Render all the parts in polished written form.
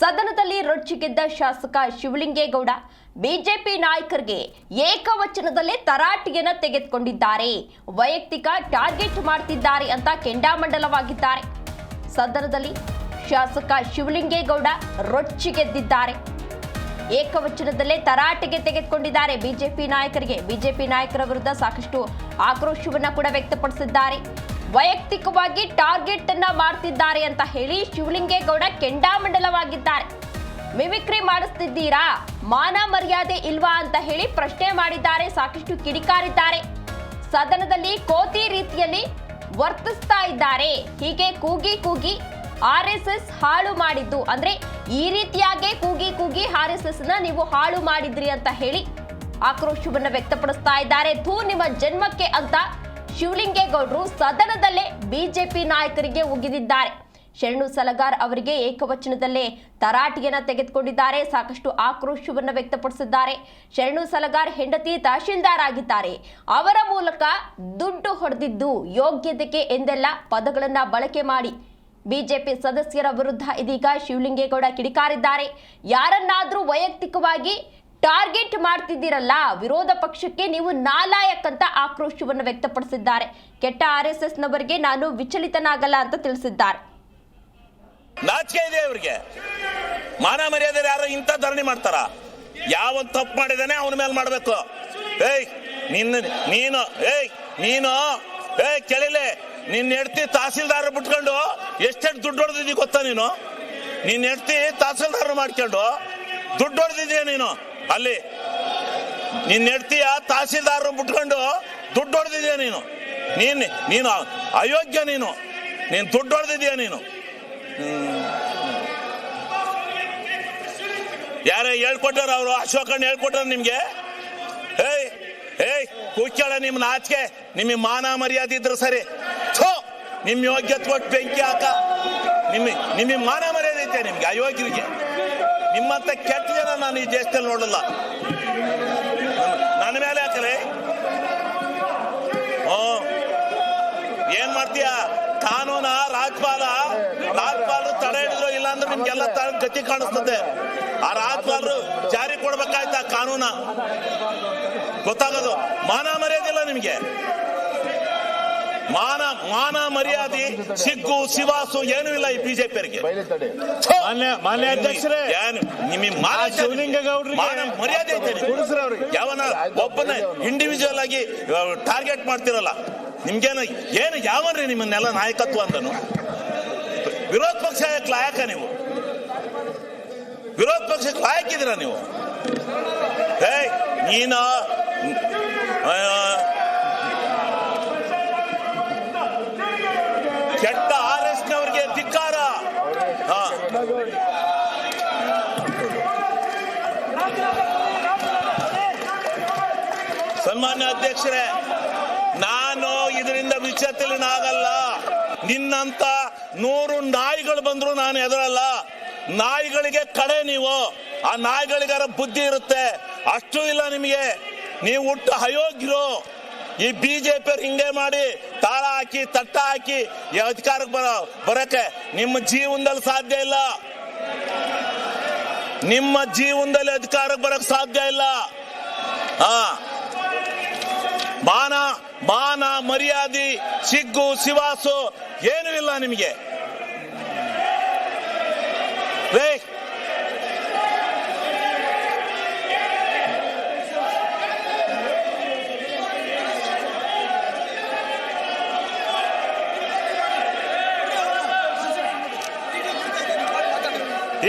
ಸದನದಲ್ಲಿ ರೊಚ್ಚಿಗೆದ್ದ ಶಾಸಕ ಶಿವಲಿಂಗೇಗೌಡ ಬಿಜೆಪಿ ನಾಯಕರಿಗೆ ಏಕವಚನದಲ್ಲೇ ತರಾಟೆಯನ್ನು ತೆಗೆದುಕೊಂಡಿದ್ದಾರೆ. ವೈಯಕ್ತಿಕ ಟಾರ್ಗೆಟ್ ಮಾಡ್ತಿದ್ದಾರೆ ಅಂತ ಕೆಂಡಾಮಂಡಲವಾಗಿದ್ದಾರೆ. ಸದನದಲ್ಲಿ ಶಾಸಕ ಶಿವಲಿಂಗೇಗೌಡ ರೊಚ್ಚಿಗೆದ್ದಿದ್ದಾರೆ. ಏಕವಚನದಲ್ಲೇ ತರಾಟೆಗೆ ತೆಗೆದುಕೊಂಡಿದ್ದಾರೆ ಬಿಜೆಪಿ ನಾಯಕರಿಗೆ. ಬಿಜೆಪಿ ನಾಯಕರ ವಿರುದ್ಧ ಸಾಕಷ್ಟು ಆಕ್ರೋಶವನ್ನ ಕೂಡ ವ್ಯಕ್ತಪಡಿಸಿದ್ದಾರೆ. ವೈಯಕ್ತಿಕವಾಗಿ ಟಾರ್ಗೆಟ್ ಅನ್ನ ಮಾಡ್ತಿದ್ದಾರೆ ಅಂತ ಹೇಳಿ ಶಿವಲಿಂಗೇಗೌಡ ಕೆಂಡಾಮಂಡಲವಾಗಿದ್ದಾರೆ. ಮಿಮಿಕ್ರಿ ಮಾಡಿಸ್ತಿದ್ದೀರಾ, ಮಾನ ಮರ್ಯಾದೆ ಇಲ್ವಾ ಅಂತ ಹೇಳಿ ಪ್ರಶ್ನೆ ಮಾಡಿದ್ದಾರೆ. ಸಾಕಷ್ಟು ಕಿಡಿಕಾರಿದ್ದಾರೆ. ಸದನದಲ್ಲಿ ಕೋತಿ ರೀತಿಯಲ್ಲಿ ವರ್ತಿಸ್ತಾ ಇದ್ದಾರೆ. ಹೀಗೆ ಕೂಗಿ ಕೂಗಿ RSS ಹಾಳು ಮಾಡಿದ್ದು, ಅಂದ್ರೆ ಈ ರೀತಿಯಾಗಿ ಕೂಗಿ ಕೂಗಿ RSS ನ ನೀವು ಹಾಳು ಮಾಡಿದ್ರಿ ಅಂತ ಹೇಳಿ ಆಕ್ರೋಶವನ್ನ ವ್ಯಕ್ತಪಡಿಸ್ತಾ ಇದ್ದಾರೆ. ಥೂ ನಿಮ್ಮ ಜನ್ಮಕ್ಕೆ ಅಂತ ಶಿವಲಿಂಗೇಗೌಡರು ಸದನದಲ್ಲೇ ಬಿಜೆಪಿ ನಾಯಕರಿಗೆ ಉಗಿದಿದ್ದಾರೆ. ಶರಣು ಸಲಗಾರ್ ಅವರಿಗೆ ಏಕವಚನದಲ್ಲೇ ತರಾಟೆಯನ್ನ ತೆಗೆದುಕೊಂಡಿದ್ದಾರೆ. ಸಾಕಷ್ಟು ಆಕ್ರೋಶವನ್ನ ವ್ಯಕ್ತಪಡಿಸಿದ್ದಾರೆ. ಶರಣು ಸಲಗಾರ್ ಹೆಂಡತಿ ತಹಶೀಲ್ದಾರ್ ಆಗಿದ್ದಾರೆ. ಅವರ ಮೂಲಕ ದುಡ್ಡು ಹೊಡೆದಿದ್ದು ಯೋಗ್ಯತೆಗೆ ಎಂದೆಲ್ಲ ಪದಗಳನ್ನ ಬಳಕೆ ಮಾಡಿ ಬಿಜೆಪಿ ಸದಸ್ಯರ ವಿರುದ್ಧ ಇದೀಗ ಶಿವಲಿಂಗೇಗೌಡ ಕಿಡಿಕಾರಿದ್ದಾರೆ. ಯಾರನ್ನಾದ್ರೂ ವೈಯಕ್ತಿಕವಾಗಿ ಟಾರ್ಗೆಟ್ ಮಾಡ್ತಿದ್ದೀರಲ್ಲ, ವಿರೋಧ ಪಕ್ಷಕ್ಕೆ ನೀವು ನಾಲಾಯಕ್ ಅಂತ ಆಕ್ರೋಶವನ್ನು ವ್ಯಕ್ತಪಡಿಸಿದ್ದಾರೆ. ಕೆಟ್ಟ RSS ನವರಿಗೆ ನಾನು ವಿಚಲಿತನಾಗಲ್ಲ ಅಂತ ತಿಳಿಸಿದ್ದಾರೆ. ನಾಚಿಕೆ ಇದೆ ಅವರಿಗೆ. ಮಾನ ಮರ್ಯಾದೆ ಯಾರು ಇಂಥ ಧರಣಿ ಮಾಡ್ತಾರ? ಯಾವ ತಪ್ಪು ಮಾಡಿದಾನೆ ಅವನ ಮೇಲೆ ಮಾಡ್ಬೇಕು. ನೀನು ಕೇಳಿಲೆ, ನಿನ್ನ ಹೆಂಡತಿ ತಹಸೀಲ್ದಾರ್ ಬಿಟ್ಕೊಂಡು ಎಷ್ಟೆಷ್ಟು ದುಡ್ಡು ಹೊಡೆದಿದ್ದೀ ಗೊತ್ತಾ? ನಿನ್ನ ಹೆಂಡತಿ ತಹಸೀಲ್ದಾರ್ ಮಾಡ್ಕೊಂಡು ದುಡ್ಡು ಹೊಡೆದಿದ್ದೀಯ ನೀನು. ಅಲ್ಲಿ ನಿನ್ನ ಹೆಂಡತಿಯ ತಹಸೀಲ್ದಾರ್ ಬಿಟ್ಕೊಂಡು ದುಡ್ಡು ಹೊಡೆದಿದ್ದೀಯ ನೀನು ಅಯೋಗ್ಯ. ನೀನು ದುಡ್ಡು ಹೊಡೆದಿದ್ದೀಯ ನೀನು. ಯಾರೇ ಹೇಳ್ಕೊಟ್ಟಾರ? ಅವರು ಅಶೋಕಣ್ಣ ಹೇಳ್ಕೊಟ್ಟಾರ ನಿಮ್ಗೆ? ಕೂಚಾಳ ನಿಮ್ಮ ನಾಚಿಕೆ, ನಿಮಗೆ ಮಾನ ಮರ್ಯಾದೆ ಇದ್ರೆ ಸರಿ. ನಿಮ್ ಯೋಗ್ಯತೆ ಕೊಟ್ಟು ಬೆಂಕಿ ಹಾಕ. ನಿಮಗೆ ಮಾನ ಮರ್ಯಾದೆ ಐತೆ ನಿಮ್ಗೆ? ಅಯೋಗ್ಯರಿಗೆ ನಿಮ್ಮಂತ ಕೆಟ್ಟ ಜನ ನಾನು ಈ ದೇಶದಲ್ಲಿ ನೋಡಲ್ಲ. ನನ್ನ ಮೇಲೆ ಹಾಕಲೇ ಏನ್ ಮಾಡ್ತೀಯ? ಕಾನೂನ ರಾಜ್ಪಾಲರು ತಡೆ ಹಿಡಿದ್ರು, ಇಲ್ಲ ಅಂದ್ರೆ ನಿಮ್ಗೆಲ್ಲ ಗತಿ ಕಾಣಿಸ್ತದೆ. ಆ ರಾಜ್ಪಾಲರು ಜಾರಿ ಕೊಡ್ಬೇಕಾಯ್ತಾ ಕಾನೂನ? ಗೊತ್ತಾಗೋದು. ಮಾನ ಮರ್ಯಾದೆ ಇಲ್ಲ ನಿಮ್ಗೆ. ಮಾನ ಮರ್ಯಾದೆ ಸಿಗ್ಗು ಶಿವಾಸು ಏನೂ ಇಲ್ಲ ಈ ಬಿಜೆಪಿಯವರಿಗೆ. ಮಾನ್ಯ ಅಧ್ಯಕ್ಷರೇ, ಮಾನ ಮರ್ಯಾದೆ ಐತೆ? ಯಾವನ ಒಬ್ಬನ ಇಂಡಿವಿಜುವಲ್ ಆಗಿ ಟಾರ್ಗೆಟ್ ಮಾಡ್ತಿರಲ್ಲ ಏನು ಯಾವನ್ರಿ ನಿಮ್ಮನ್ನೆಲ್ಲ ನಾಯಕತ್ವ ಅಂತನು? ವಿರೋಧ ಪಕ್ಷ ಲಾಯಕ ನೀವು? ವಿರೋಧ ಪಕ್ಷಕ್ಕೆ ಲಾಯಕಿದ್ದೀರಾ ನೀವು? ನೀನು ಕೆಟ್ಟ RSS ನವರಿಗೆ ಧಿಕ್ಕಾರ. ಸನ್ಮಾನ್ಯ ಅಧ್ಯಕ್ಷರೇ, ನಾನು ಇದರಿಂದ ವಿಚಲಿತನಾಗಲ್ಲ. ನಿನ್ನಂತ 100 ನಾಯಿಗಳು ಬಂದ್ರು ನಾನು ಎದುರಲ್ಲ. ನಾಯಿಗಳಿಗೆ ಕಡೆ ನೀವು. ಆ ನಾಯಿಗಳಿಗಾರ ಬುದ್ಧಿ ಇರುತ್ತೆ, ಅಷ್ಟು ಇಲ್ಲ ನಿಮಗೆ. ನೀವು ಹುಟ್ಟು ಅಯೋಗ್ಯರು. ಈ ಬಿಜೆಪಿಯವ್ರು ಹಿಂಗೆ ಮಾಡಿ ತಾಳ ಹಾಕಿ ತಟ್ಟ ಹಾಕಿ ಅಧಿಕಾರಕ್ಕೆ ಬರಕ್ಕೆ ನಿಮ್ಮ ಜೀವನದಲ್ಲಿ ಸಾಧ್ಯ ಇಲ್ಲ. ನಿಮ್ಮ ಜೀವನದಲ್ಲಿ ಅಧಿಕಾರಕ್ಕೆ ಬರಕ್ ಸಾಧ್ಯ ಇಲ್ಲ. ಮಾನ ಮರ್ಯಾದೆ ಸಿಗ್ಗು ಶಿವಾಸು ಏನೂ ಇಲ್ಲ ನಿಮಗೆ.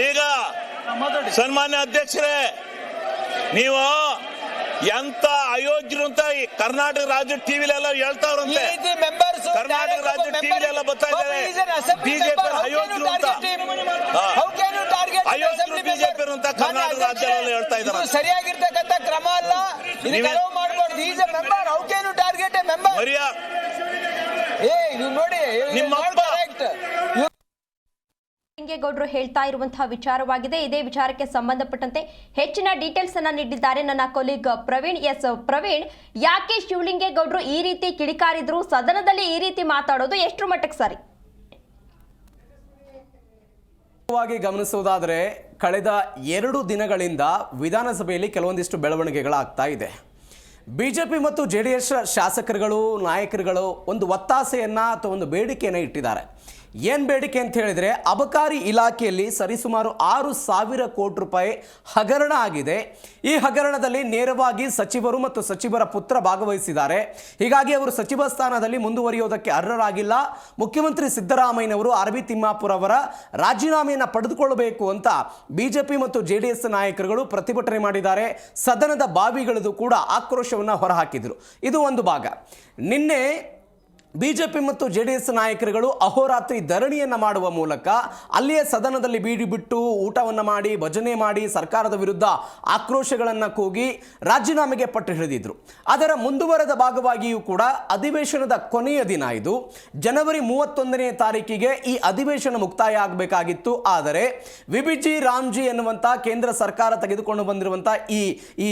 ಈಗ ಸನ್ಮಾನ್ಯ ಅಧ್ಯಕ್ಷರೇ, ನೀವು ಎಂತ ಅಯೋಗ್ಯರು ಅಂತ ಕರ್ನಾಟಕ ರಾಜ್ಯ ಟಿವಿಲೆಲ್ಲ ಹೇಳ್ತಾವ್ರಂತೆ. ಕರ್ನಾಟಕ ರಾಜ್ಯ ಟಿವಿಲೆಲ್ಲ ಬರ್ತಾ ಇದ್ದಾರೆ ಬಿಜೆಪಿ ಅಯೋಗ್ಯರು ಅಂತ. ಅಯೋಗ್ಯರು ಬಿಜೆಪಿ ಅಂತ ಕರ್ನಾಟಕ ರಾಜ್ಯದಲ್ಲಿ ಹೇಳ್ತಾ ಇದ್ದಾರೆ. ಸರಿಯಾಗಿರ್ತಕ್ಕಂಥ ಕ್ರಮ ಅಲ್ಲ. ನೋಡಿ ನಿಮ್ಮ ಶಿವಲಿಂಗೇಗೌಡರು ಹೇಳ್ತಾ ಇರುವಂತಹ ವಿಚಾರವಾಗಿದೆ. ಇದೇ ವಿಚಾರಕ್ಕೆ ಸಂಬಂಧಪಟ್ಟಂತೆ ಹೆಚ್ಚಿನ ಡೀಟೇಲ್ಸ್ ಅನ್ನ ನೀಡಿದ್ದಾರೆ ನನ್ನ ಕೊಲೀಗ್ ಪ್ರವೀಣ್. ಪ್ರವೀಣ್, ಯಾಕೆ ಶಿವಲಿಂಗೇಗೌಡರು ಈ ರೀತಿ ಕಿಡಿಕಾರಿದ್ರು? ಸದನದಲ್ಲಿ ಈ ರೀತಿ ಮಾತಾಡೋದು ಎಷ್ಟು ಮಟ್ಟಕ್ಕೆ ಸರಿ? ಗಮನಿಸುವುದಾದರೆ ಕಳೆದ 2 ದಿನಗಳಿಂದ ವಿಧಾನಸಭೆಯಲ್ಲಿ ಕೆಲವೊಂದಿಷ್ಟು ಬೆಳವಣಿಗೆಗಳಾಗ್ತಾ ಇದೆ. ಬಿಜೆಪಿ ಮತ್ತು ಜೆಡಿಎಸ್ ಶಾಸಕರುಗಳು ನಾಯಕರುಗಳು ಒಂದು ಒತ್ತಾಸೆಯನ್ನು ಅಥವಾ ಒಂದು ಬೇಡಿಕೆಯನ್ನು ಇಟ್ಟಿದ್ದಾರೆ. ಏನು ಬೇಡಿಕೆ ಅಂತ ಹೇಳಿದರೆ, ಅಬಕಾರಿ ಇಲಾಖೆಯಲ್ಲಿ ಸರಿಸುಮಾರು 6,000 ಕೋಟಿ ರೂಪಾಯಿ ಹಗರಣ ಆಗಿದೆ. ಈ ಹಗರಣದಲ್ಲಿ ನೇರವಾಗಿ ಸಚಿವರು ಮತ್ತು ಸಚಿವರ ಪುತ್ರ ಭಾಗವಹಿಸಿದ್ದಾರೆ. ಹೀಗಾಗಿ ಅವರು ಸಚಿವ ಸ್ಥಾನದಲ್ಲಿ ಮುಂದುವರಿಯೋದಕ್ಕೆ ಅರ್ಹರಾಗಿಲ್ಲ. ಮುಖ್ಯಮಂತ್ರಿ ಸಿದ್ದರಾಮಯ್ಯನವರು ಆರ್.ಬಿ. ತಿಮ್ಮಾಪುರ ಅವರ ರಾಜೀನಾಮೆಯನ್ನು ಪಡೆದುಕೊಳ್ಳಬೇಕು ಅಂತ ಬಿಜೆಪಿ ಮತ್ತು ಜೆಡಿಎಸ್ ನಾಯಕರುಗಳು ಪ್ರತಿಭಟನೆ ಮಾಡಿದ್ದಾರೆ. ಸದನದ ಬಾವಿಗಳಿದು ಕೂಡ ಆಕ್ರೋಶವನ್ನು ಹೊರಹಾಕಿದರು. ಇದು ಒಂದು ಭಾಗ. ನಿನ್ನೆ ಬಿಜೆಪಿ ಮತ್ತು ಜೆಡಿಎಸ್ ನಾಯಕರುಗಳು ಅಹೋರಾತ್ರಿ ಧರಣಿಯನ್ನು ಮಾಡುವ ಮೂಲಕ ಅಲ್ಲಿಯೇ ಸದನದಲ್ಲಿ ಬೀಡಿ ಬಿಟ್ಟು ಊಟವನ್ನು ಮಾಡಿ ಭಜನೆ ಮಾಡಿ ಸರ್ಕಾರದ ವಿರುದ್ಧ ಆಕ್ರೋಶಗಳನ್ನು ಕೂಗಿ ರಾಜೀನಾಮೆಗೆ ಪಟ್ಟು ಹಿಡಿದಿದ್ರು. ಅದರ ಮುಂದುವರೆದ ಭಾಗವಾಗಿಯೂ ಕೂಡ ಅಧಿವೇಶನದ ಕೊನೆಯ ದಿನ ಇದು ಜನವರಿ 31ನೇ ತಾರೀಕಿಗೆ ಈ ಅಧಿವೇಶನ ಮುಕ್ತಾಯ ಆಗಬೇಕಾಗಿತ್ತು. ಆದರೆ ವಿಬಿಜಿ ರಾಮ್ಜಿ ಎನ್ನುವಂಥ ಕೇಂದ್ರ ಸರ್ಕಾರ ತೆಗೆದುಕೊಂಡು ಬಂದಿರುವಂಥ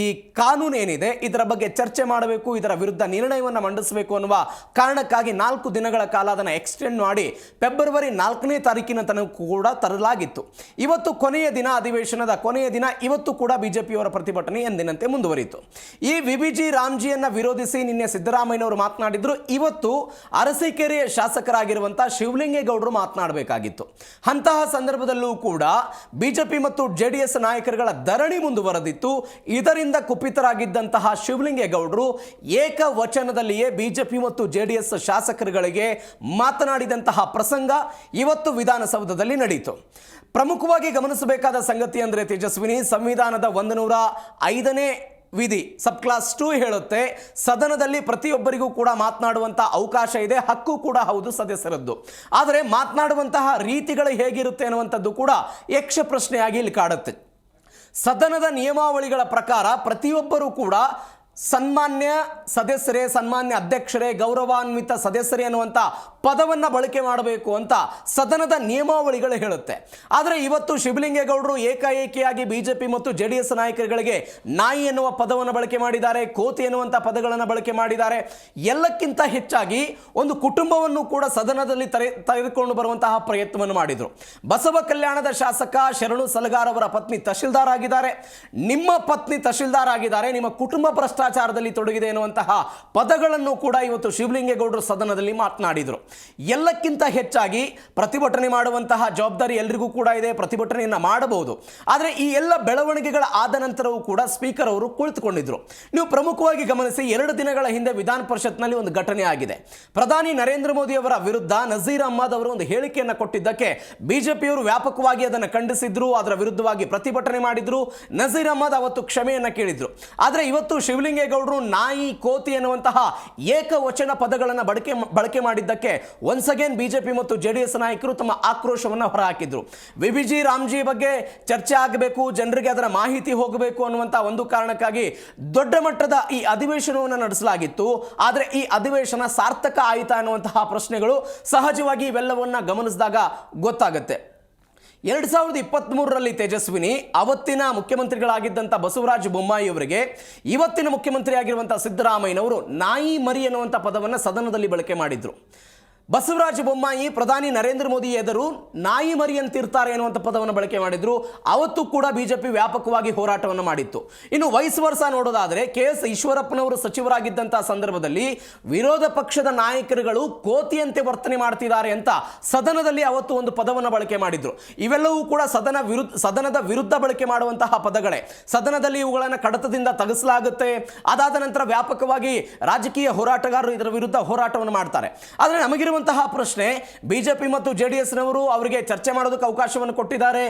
ಈ ಕಾನೂನು ಏನಿದೆ ಇದರ ಬಗ್ಗೆ ಚರ್ಚೆ ಮಾಡಬೇಕು, ಇದರ ವಿರುದ್ಧ ನಿರ್ಣಯವನ್ನು ಮಂಡಿಸಬೇಕು ಅನ್ನುವ ಕಾರಣಕ್ಕಾಗಿ 4 ದಿನಗಳ ಕಾಲ ಅದನ್ನು ಎಕ್ಸ್ಟೆಂಡ್ ಮಾಡಿ ಫೆಬ್ರವರಿ 4ನೇ ತಾರೀಕಿನ ತನಕ ಕೂಡ ತರಲಾಗಿತ್ತು. ಇವತ್ತು ಕೊನೆಯ ದಿನ, ಅಧಿವೇಶನದ ಕೊನೆಯ ದಿನ. ಇವತ್ತು ಕೂಡ ಬಿಜೆಪಿಯವರ ಪ್ರತಿಭಟನೆ ಎಂದಿನಂತೆ ಮುಂದುವರಿಯಿತು. ಈ ವಿಬಿಜಿ ರಾಮ್ಜಿಯನ್ನು ವಿರೋಧಿಸಿ ನಿನ್ನೆ ಸಿದ್ದರಾಮಯ್ಯನವರು ಮಾತನಾಡಿದ್ರು. ಇವತ್ತು ಅರಸೀಕೆರೆಯ ಶಾಸಕರಾಗಿರುವಂಥ ಶಿವಲಿಂಗೇಗೌಡರು ಮಾತನಾಡಬೇಕಾಗಿತ್ತು. ಅಂತಹ ಸಂದರ್ಭದಲ್ಲೂ ಕೂಡ ಬಿಜೆಪಿ ಮತ್ತು ಜೆಡಿಎಸ್ ನಾಯಕರುಗಳ ಧರಣಿ ಮುಂದುವರೆದಿತ್ತು. ಇದರಿಂದ ಕುಪಿತರಾಗಿದ್ದಂತಹ ಶಿವಲಿಂಗೇಗೌಡರು ಏಕವಚನದಲ್ಲಿಯೇ ಬಿಜೆಪಿ ಮತ್ತು ಜೆಡಿಎಸ್ ಶಾಸಕರುಗಳಿಗೆ ಮಾತನಾಡಿದಂತಹ ಪ್ರಸಂಗ ಇವತ್ತು ವಿಧಾನಸೌಧದಲ್ಲಿ ನಡೆಯಿತು. ಪ್ರಮುಖವಾಗಿ ಗಮನಿಸಬೇಕಾದ ಸಂಗತಿ ಅಂದರೆ ತೇಜಸ್ವಿನಿ, ಸಂವಿಧಾನದ 105ನೇ ವಿಧಿ ಸಬ್ ಕ್ಲಾಸ್ 2 ಹೇಳುತ್ತೆ, ಸದನದಲ್ಲಿ ಪ್ರತಿಯೊಬ್ಬರಿಗೂ ಕೂಡ ಮಾತನಾಡುವಂತಹ ಅವಕಾಶ ಇದೆ, ಹಕ್ಕು ಕೂಡ ಹೌದು ಸದಸ್ಯರದ್ದು. ಆದರೆ ಮಾತನಾಡುವಂತಹ ರೀತಿಗಳು ಹೇಗಿರುತ್ತೆ ಅನ್ನುವಂಥದ್ದು ಕೂಡ ಯಕ್ಷ ಪ್ರಶ್ನೆಯಾಗಿ ಇಲ್ಲಿ ಕಾಡುತ್ತೆ. ಸದನದ ನಿಯಮಾವಳಿಗಳ ಪ್ರಕಾರ ಪ್ರತಿಯೊಬ್ಬರೂ ಕೂಡ ಸನ್ಮಾನ್ಯ ಸದಸ್ಯರೇ, ಸನ್ಮಾನ್ಯ ಅಧ್ಯಕ್ಷರೇ, ಗೌರವಾನ್ವಿತ ಸದಸ್ಯರೇ ಅನ್ನುವಂಥ ಪದವನ್ನು ಬಳಕೆ ಮಾಡಬೇಕು ಅಂತ ಸದನದ ನಿಯಮಾವಳಿಗಳು ಹೇಳುತ್ತೆ. ಆದರೆ ಇವತ್ತು ಶಿವಲಿಂಗೇಗೌಡರು ಏಕಾಏಕಿಯಾಗಿ ಬಿಜೆಪಿ ಮತ್ತು ಜೆಡಿಎಸ್ ನಾಯಕರುಗಳಿಗೆ ನಾಯಿ ಎನ್ನುವ ಪದವನ್ನು ಬಳಕೆ ಮಾಡಿದ್ದಾರೆ, ಕೋತಿ ಎನ್ನುವಂಥ ಪದಗಳನ್ನು ಬಳಕೆ ಮಾಡಿದ್ದಾರೆ. ಎಲ್ಲಕ್ಕಿಂತ ಹೆಚ್ಚಾಗಿ ಒಂದು ಕುಟುಂಬವನ್ನು ಕೂಡ ಸದನದಲ್ಲಿ ತೆಗೆದುಕೊಂಡು ಬರುವಂತಹ ಪ್ರಯತ್ನವನ್ನು ಮಾಡಿದರು. ಬಸವ ಕಲ್ಯಾಣದ ಶಾಸಕ ಶರಣು ಸಲಗಾರ್ ಅವರ ಪತ್ನಿ ತಹಶೀಲ್ದಾರ್ ಆಗಿದ್ದಾರೆ. ನಿಮ್ಮ ಪತ್ನಿ ತಹಶೀಲ್ದಾರ್ ಆಗಿದ್ದಾರೆ, ನಿಮ್ಮ ಕುಟುಂಬ ಭ್ರಷ್ಟಾಚಾರದಲ್ಲಿ ತೊಡಗಿದೆ ಎನ್ನುವಂತಹ ಪದಗಳನ್ನು ಕೂಡ ಇವತ್ತು ಶಿವಲಿಂಗೇಗೌಡರು ಸದನದಲ್ಲಿ ಮಾತನಾಡಿದರು. ಎಲ್ಲಕ್ಕಿಂತ ಹೆಚ್ಚಾಗಿ ಪ್ರತಿಭಟನೆ ಮಾಡುವಂತಹ ಜವಾಬ್ದಾರಿ ಎಲ್ಲರಿಗೂ ಕೂಡ ಇದೆ, ಪ್ರತಿಭಟನೆಯನ್ನು ಮಾಡಬಹುದು. ಆದರೆ ಈ ಎಲ್ಲ ಬೆಳವಣಿಗೆಗಳ ಆದ ನಂತರವೂ ಕೂಡ ಸ್ಪೀಕರ್ ಅವರು ಕುಳಿತುಕೊಂಡಿದ್ರು. ನೀವು ಪ್ರಮುಖವಾಗಿ ಗಮನಿಸಿ, 2 ದಿನಗಳ ಹಿಂದೆ ವಿಧಾನ ಪರಿಷತ್ನಲ್ಲಿ ಒಂದು ಘಟನೆ ಆಗಿದೆ. ಪ್ರಧಾನಿ ನರೇಂದ್ರ ಮೋದಿ ಅವರ ವಿರುದ್ಧ ನಜೀರ್ ಅಹ್ಮದ್ ಅವರು ಒಂದು ಹೇಳಿಕೆಯನ್ನು ಕೊಟ್ಟಿದ್ದಕ್ಕೆ ಬಿಜೆಪಿಯವರು ವ್ಯಾಪಕವಾಗಿ ಅದನ್ನು ಖಂಡಿಸಿದ್ರು, ಅದರ ವಿರುದ್ಧವಾಗಿ ಪ್ರತಿಭಟನೆ ಮಾಡಿದ್ರು. ನಜೀರ್ ಅಹ್ಮದ್ ಅವತ್ತು ಕ್ಷಮೆಯನ್ನು ಕೇಳಿದ್ರು. ಆದರೆ ಇವತ್ತು ಶಿವಲಿಂಗೇಗೌಡರು ನಾಯಿ, ಕೋತಿ ಎನ್ನುವಂತಹ ಏಕವಚನ ಪದಗಳನ್ನು ಬಳಕೆ ಮಾಡಿದ್ದಕ್ಕೆ ಒನ್ಸ್ ಅಗೇನ್ ಬಿಜೆಪಿ ಮತ್ತು ಜೆಡಿಎಸ್ ನಾಯಕರು ತಮ್ಮ ಆಕ್ರೋಶವನ್ನು ಹೊರಹಾಕಿದ್ರು. ವಿಬಿಜಿ ರಾಮ್ಜಿ ಬಗ್ಗೆ ಚರ್ಚೆ ಆಗಬೇಕು, ಜನರಿಗೆ ಅದರ ಮಾಹಿತಿ ಹೋಗಬೇಕು ಅನ್ನುವಂಥ ಒಂದು ಕಾರಣಕ್ಕಾಗಿ ದೊಡ್ಡ ಮಟ್ಟದ ಈ ಅಧಿವೇಶನವನ್ನು ನಡೆಸಲಾಗಿತ್ತು. ಆದರೆ ಈ ಅಧಿವೇಶನ ಸಾರ್ಥಕ ಆಯಿತಾ ಅನ್ನುವಂತಹ ಪ್ರಶ್ನೆಗಳು ಸಹಜವಾಗಿ ಇವೆಲ್ಲವನ್ನ ಗಮನಿಸಿದಾಗ ಗೊತ್ತಾಗುತ್ತೆ. 2023ರಲ್ಲಿ ತೇಜಸ್ವಿನಿ ಅವತ್ತಿನ ಮುಖ್ಯಮಂತ್ರಿಗಳಾಗಿದ್ದಂಥ ಬಸವರಾಜ ಬೊಮ್ಮಾಯಿ ಅವರಿಗೆ ಇವತ್ತಿನ ಮುಖ್ಯಮಂತ್ರಿ ಆಗಿರುವಂಥ ಸಿದ್ದರಾಮಯ್ಯನವರು ನಾಯಿ ಮರಿ ಎನ್ನುವಂಥ ಪದವನ್ನು ಸದನದಲ್ಲಿ ಬಳಕೆ ಮಾಡಿದ್ರು. ಬಸವರಾಜ ಬೊಮ್ಮಾಯಿ ಪ್ರಧಾನಿ ನರೇಂದ್ರ ಮೋದಿ ಎದುರು ನಾಯಿ ಮರಿ ಅಂತಿರ್ತಾರೆ ಎನ್ನುವಂಥ ಪದವನ್ನು ಬಳಕೆ ಮಾಡಿದ್ರು. ಅವತ್ತು ಕೂಡ ಬಿಜೆಪಿ ವ್ಯಾಪಕವಾಗಿ ಹೋರಾಟವನ್ನು ಮಾಡಿತ್ತು. ಇನ್ನು ವೈಸ್ ವರ್ಸ ನೋಡೋದಾದರೆ KS ಈಶ್ವರಪ್ಪನವರು ಸಚಿವರಾಗಿದ್ದಂಥ ಸಂದರ್ಭದಲ್ಲಿ ವಿರೋಧ ಪಕ್ಷದ ನಾಯಕರುಗಳು ಕೋತಿಯಂತೆ ವರ್ತನೆ ಮಾಡ್ತಿದ್ದಾರೆ ಅಂತ ಸದನದಲ್ಲಿ ಅವತ್ತು ಒಂದು ಪದವನ್ನು ಬಳಕೆ ಮಾಡಿದ್ರು. ಇವೆಲ್ಲವೂ ಕೂಡ ಸದನದ ವಿರುದ್ಧ ಬಳಕೆ ಮಾಡುವಂತಹ ಪದಗಳೇ. ಸದನದಲ್ಲಿ ಇವುಗಳನ್ನು ಕಡತದಿಂದ ತೆಗೆಸಲಾಗುತ್ತೆ. ಅದಾದ ನಂತರ ವ್ಯಾಪಕವಾಗಿ ರಾಜಕೀಯ ಹೋರಾಟಗಾರರು ಇದರ ವಿರುದ್ಧ ಹೋರಾಟವನ್ನು ಮಾಡ್ತಾರೆ. ಆದರೆ ನಮಗಿರುವ ಪ್ರಶ್ನೆ, ಬಿಜೆಪಿ ಮತ್ತು ಜೆಡಿಎಸ್ ನವರು ಅವರಿಗೆ ಚರ್ಚೆ ಮಾಡೋದಕ್ಕೆ ಅವಕಾಶವನ್ನು ಕೊಟ್ಟಿದ್ದಾರೆ.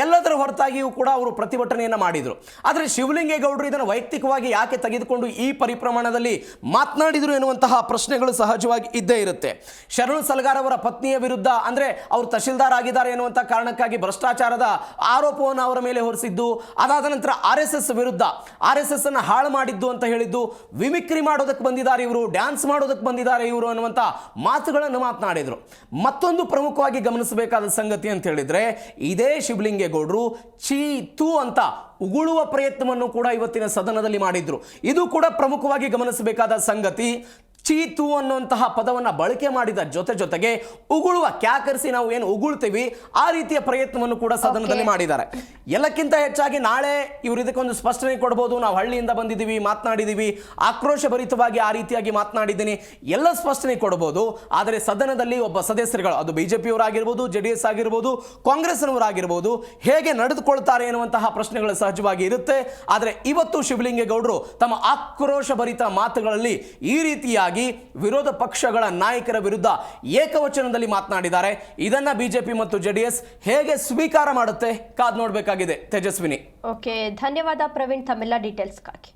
ಎಲ್ಲದರ ಹೊರತಾಗಿಯೂ ಕೂಡ ಅವರು ಪ್ರತಿಭಟನೆಯನ್ನು ಮಾಡಿದರು. ಆದರೆ ಶಿವಲಿಂಗೇಗೌಡರು ಇದನ್ನು ವೈಯಕ್ತಿಕವಾಗಿ ಯಾಕೆ ತೆಗೆದುಕೊಂಡು ಈ ಪರಿಪ್ರಮಾಣದಲ್ಲಿ ಮಾತನಾಡಿದರು ಎನ್ನುವಂತಹ ಪ್ರಶ್ನೆಗಳು ಸಹಜವಾಗಿ ಇದ್ದೇ ಇರುತ್ತೆ. ಶರಣು ಸಲಗಾರ್ ಅವರ ಪತ್ನಿಯ ವಿರುದ್ಧ, ಅಂದರೆ ಅವರು ತಹಶೀಲ್ದಾರ್ ಆಗಿದ್ದಾರೆ ಎನ್ನುವಂಥ ಕಾರಣಕ್ಕಾಗಿ ಭ್ರಷ್ಟಾಚಾರದ ಆರೋಪವನ್ನು ಅವರ ಮೇಲೆ ಹೊರಿಸಿದ್ದು, ಅದಾದ ನಂತರ RSS ವಿರುದ್ಧ RSS ಅನ್ನು ಹಾಳು ಮಾಡಿದ್ದು ಅಂತ ಹೇಳಿದ್ದು, ವಿಮಿಕ್ರಿ ಮಾಡೋದಕ್ಕೆ ಬಂದಿದ್ದಾರೆ ಇವರು, ಡ್ಯಾನ್ಸ್ ಮಾಡೋದಕ್ಕೆ ಬಂದಿದ್ದಾರೆ ಇವರು ಅನ್ನುವಂಥ ಮಾತುಗಳನ್ನು ಮಾತನಾಡಿದರು. ಮತ್ತೊಂದು ಪ್ರಮುಖವಾಗಿ ಗಮನಿಸಬೇಕಾದ ಸಂಗತಿ ಅಂತ ಹೇಳಿದ್ರೆ, ಇದೇ ಶಿವಲಿಂಗೇಗೌಡರು ಚೀತು ಅಂತ ಉಗುಳುವ ಪ್ರಯತ್ನವನ್ನು ಕೂಡ ಇವತ್ತಿನ ಸದನದಲ್ಲಿ ಮಾಡಿದ್ರು. ಇದು ಕೂಡ ಪ್ರಮುಖವಾಗಿ ಗಮನಿಸಬೇಕಾದ ಸಂಗತಿ. ಚೀತು ಅನ್ನುವಂತಹ ಪದವನ್ನು ಬಳಕೆ ಮಾಡಿದ ಜೊತೆಗೆ ಉಗುಳುವ ಕ್ಯಾಕರಿಸಿ ನಾವು ಏನು ಉಗುಳ್ತೀವಿ ಆ ರೀತಿಯ ಪ್ರಯತ್ನವನ್ನು ಕೂಡ ಸದನದಲ್ಲಿ ಮಾಡಿದ್ದಾರೆ. ಎಲ್ಲಕ್ಕಿಂತ ಹೆಚ್ಚಾಗಿ ನಾಳೆ ಇವರು ಇದಕ್ಕೊಂದು ಸ್ಪಷ್ಟನೆ ಕೊಡಬಹುದು. ನಾವು ಹಳ್ಳಿಯಿಂದ ಬಂದಿದ್ದೀವಿ, ಮಾತನಾಡಿದ್ದೀವಿ, ಆಕ್ರೋಶ ಭರಿತವಾಗಿ ಆ ರೀತಿಯಾಗಿ ಮಾತನಾಡಿದ್ದೀನಿ, ಎಲ್ಲ ಸ್ಪಷ್ಟನೆ ಕೊಡಬಹುದು. ಆದರೆ ಸದನದಲ್ಲಿ ಒಬ್ಬ ಸದಸ್ಯರುಗಳು, ಅದು ಬಿಜೆಪಿಯವರಾಗಿರ್ಬೋದು, JDS ಆಗಿರ್ಬೋದು, ಕಾಂಗ್ರೆಸ್ನವರಾಗಿರ್ಬೋದು, ಹೇಗೆ ನಡೆದುಕೊಳ್ತಾರೆ ಎನ್ನುವಂತಹ ಪ್ರಶ್ನೆಗಳು ಸಹಜವಾಗಿ ಇರುತ್ತೆ. ಆದರೆ ಇವತ್ತು ಶಿವಲಿಂಗೇಗೌಡರು ತಮ್ಮ ಆಕ್ರೋಶ ಭರಿತ ಮಾತುಗಳಲ್ಲಿ ಈ ರೀತಿಯಾಗಿ ವಿರೋಧ ಪಕ್ಷಗಳ ನಾಯಕರ ವಿರುದ್ಧ ಏಕವಚನದಲ್ಲಿ ಮಾತನಾಡಿದ್ದಾರೆ. ಇದನ್ನ ಬಿಜೆಪಿ ಮತ್ತು JDS ಹೇಗೆ ಸ್ವೀಕಾರ ಮಾಡುತ್ತೆ ಕಾದ್ ನೋಡಬೇಕಾಗಿದೆ. ತೇಜಸ್ವಿನಿ. ಓಕೆ, ಧನ್ಯವಾದ ಪ್ರವೀಣ್ ತಮ್ಮೆಲ್ಲ ಡೀಟೇಲ್ಸ್ಗಾಗಿ.